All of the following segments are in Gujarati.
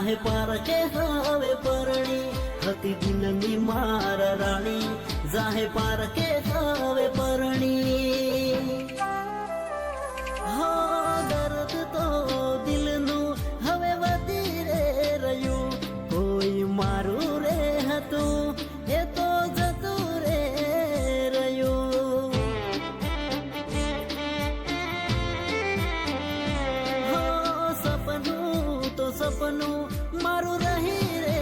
જાહે પારકે હવે પરણી હતી દિલની માર રાણી જાહે પારકે હવે પરણી હા દર્દ તો દિલનું હવે વધી રે રહ્યું કોઈ મારું રે હતું એ તો જતું રે રહ્યું હા સપનું તો સપનું મારું રહી રે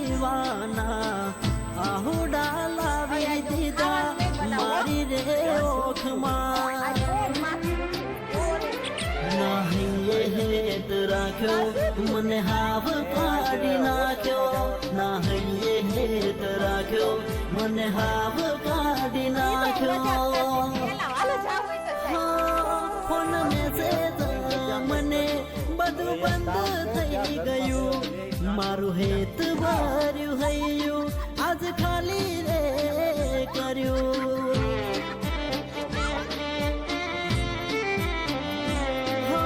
દીવાના આહુડા લાવી દીધા મારી રે ઓખમાં નાહી હેત રાખ્યો મને હાવ કાઢી નાખ્યો નાહી હેત રાખ્યો મને હાવ કાઢી નાખ્યો ફોન મેસેજ મને બધું બંધ થઈ ગયું મારું હેત ભર્યું હૈયું આજ ખાલી રે કર્યું હો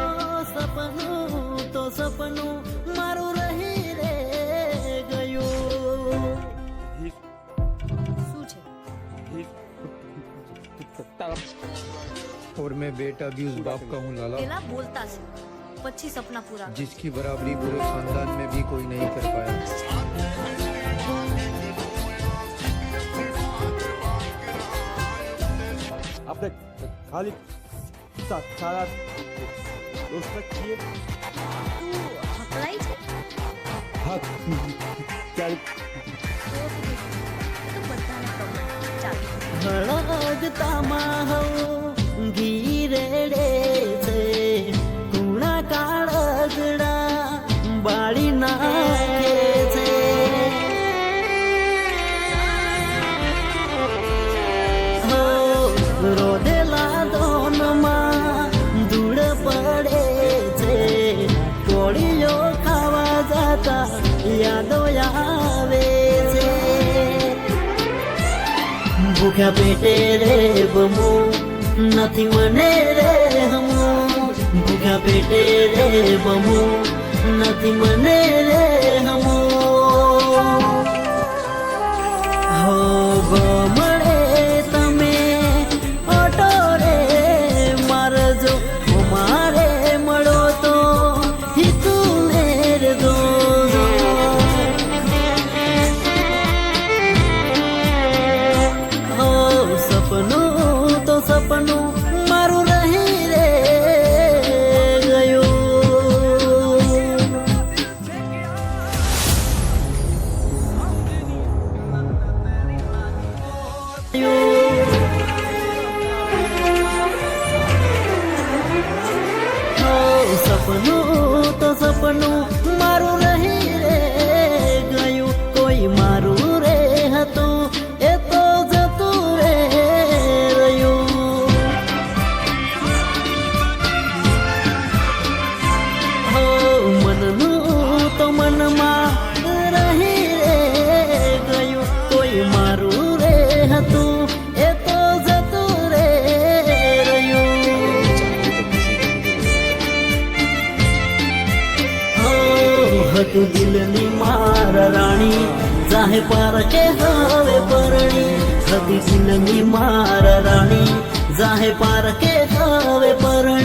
સપનું તો સપનું મારું રહી રે ગયું શું છે और मैं बेटा भी उस बाप का हूँ लाला પેલા बोलता છે પછી સપના પૂરા जिसकी बराबरी पूरे खानदान में भी कोई नहीं कर पाया આપણે ખાલી સારા દોસ્ત છીએ તું હકલાઈ છે હા ક્યારેક તો બધાને ખબર ચાલ હળગતામાં હવ ઘી રેડે છે કુણા કાળગડા બાળી નાખે છે હો રોધેલા દોનમાં ધૂળ પડે છે કોળીઓ ખાવા જતા યાદો આવે છે ભૂખ્યા પેટે રે બમો નથી મને રે હમો ભૂખ્યા પેટે રે બમો નથી મને રે હમો હો ગમડે તમે ઓટો રે મારજો મારે મળો તો હિતું નેર દો સપનું તો સપનું મારું રહી રે ગયું સપનું તો સપનું મારું રહી રે ગયું કોઈ મારું રે હતું એ તો જતું રે રહ્યું હો મનનું તો મનમાં રહી રે ગયું કોઈ મારું રે હતું એ તો જતું રે રહ્યું હતું દિલની માર રાણી જાહે પારકે હવે પરણી હતી દિલની માર રાણી જાહે પારકે હવે પરણી